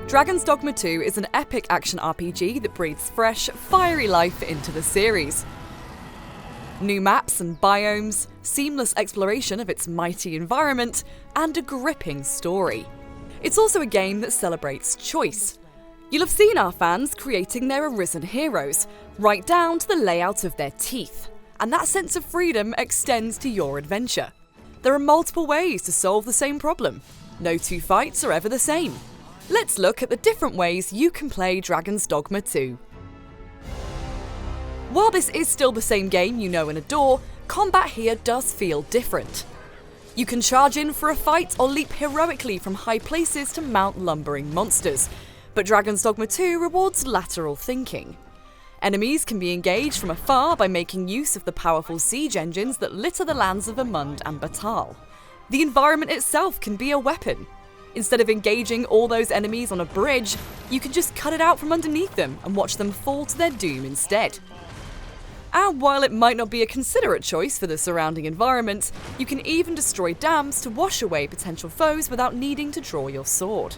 Dragon's Dogma 2 is an epic action RPG that breathes fresh, fiery life into the series. New maps and biomes, seamless exploration of its mighty environment, and a gripping story. It's also a game that celebrates choice. You'll have seen our fans creating their Arisen heroes, right down to the layout of their teeth, and that sense of freedom extends to your adventure. There are multiple ways to solve the same problem. No two fights are ever the same. Let's look at the different ways you can play Dragon's Dogma 2. While this is still the same game you know and adore, combat here does feel different. You can charge in for a fight or leap heroically from high places to mount lumbering monsters, but Dragon's Dogma 2 rewards lateral thinking. Enemies can be engaged from afar by making use of the powerful siege engines that litter the lands of Amund and Batal. The environment itself can be a weapon. Instead of engaging all those enemies on a bridge, you can just cut it out from underneath them and watch them fall to their doom instead. And while it might not be a considerate choice for the surrounding environment, you can even destroy dams to wash away potential foes without needing to draw your sword.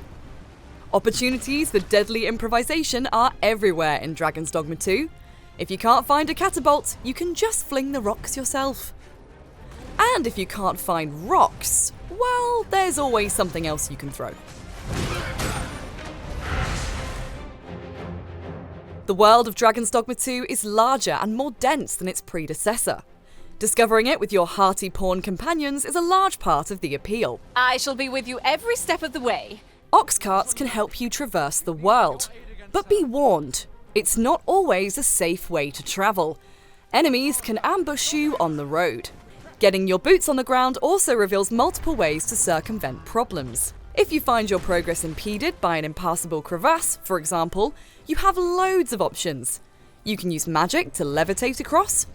Opportunities for deadly improvisation are everywhere in Dragon's Dogma 2. If you can't find a catapult, you can just fling the rocks yourself. And if you can't find rocks, well, there's always something else you can throw. The world of Dragon's Dogma 2 is larger and more dense than its predecessor. Discovering it with your hearty pawn companions is a large part of the appeal. I shall be with you every step of the way. Ox carts can help you traverse the world, but be warned, it's not always a safe way to travel. Enemies can ambush you on the road. Getting your boots on the ground also reveals multiple ways to circumvent problems. If you find your progress impeded by an impassable crevasse, for example, you have loads of options. You can use magic to levitate across,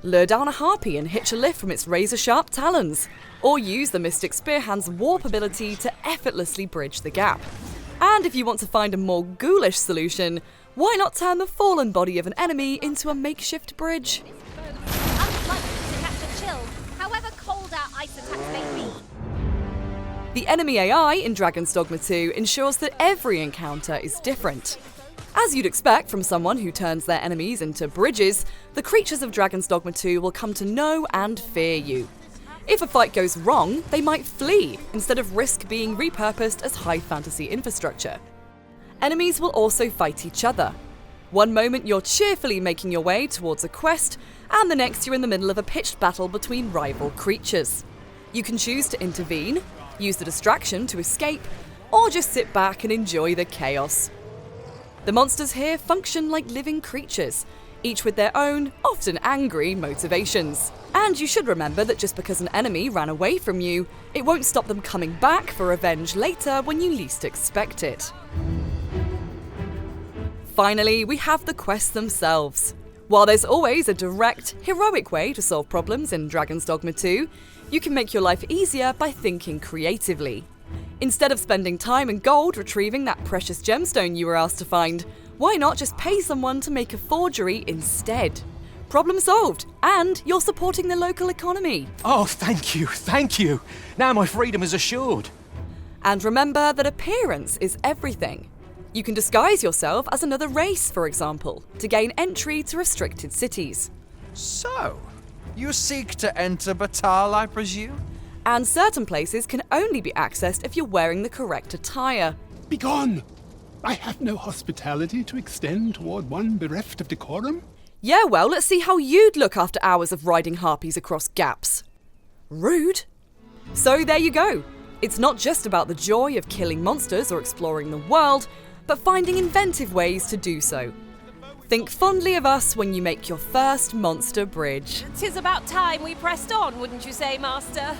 lure down a harpy and hitch a lift from its razor-sharp talons, or use the Mystic Spearhand's warp ability to effortlessly bridge the gap. And if you want to find a more ghoulish solution, why not turn the fallen body of an enemy into a makeshift bridge? Unlikely to catch a chill, however cold our ice attacks may be. The enemy AI in Dragon's Dogma 2 ensures that every encounter is different. As you'd expect from someone who turns their enemies into bridges, the creatures of Dragon's Dogma 2 will come to know and fear you. If a fight goes wrong, they might flee, instead of risk being repurposed as high fantasy infrastructure. Enemies will also fight each other. One moment you're cheerfully making your way towards a quest, and the next you're in the middle of a pitched battle between rival creatures. You can choose to intervene, use the distraction to escape, or just sit back and enjoy the chaos. The monsters here function like living creatures, each with their own, often angry, motivations. And you should remember that just because an enemy ran away from you, it won't stop them coming back for revenge later when you least expect it. Finally, we have the quests themselves. While there's always a direct, heroic way to solve problems in Dragon's Dogma 2, you can make your life easier by thinking creatively. Instead of spending time and gold retrieving that precious gemstone you were asked to find, why not just pay someone to make a forgery instead? Problem solved, and you're supporting the local economy. Oh, thank you. Now my freedom is assured. And remember that appearance is everything. You can disguise yourself as another race, for example, to gain entry to restricted cities. So, you seek to enter Batal, I presume? And certain places can only be accessed if you're wearing the correct attire. Begone! I have no hospitality to extend toward one bereft of decorum. Yeah, well, let's see how you'd look after hours of riding harpies across gaps. Rude. So there you go. It's not just about the joy of killing monsters or exploring the world, but finding inventive ways to do so. Think fondly of us when you make your first monster bridge. 'Tis about time we pressed on, wouldn't you say, Master?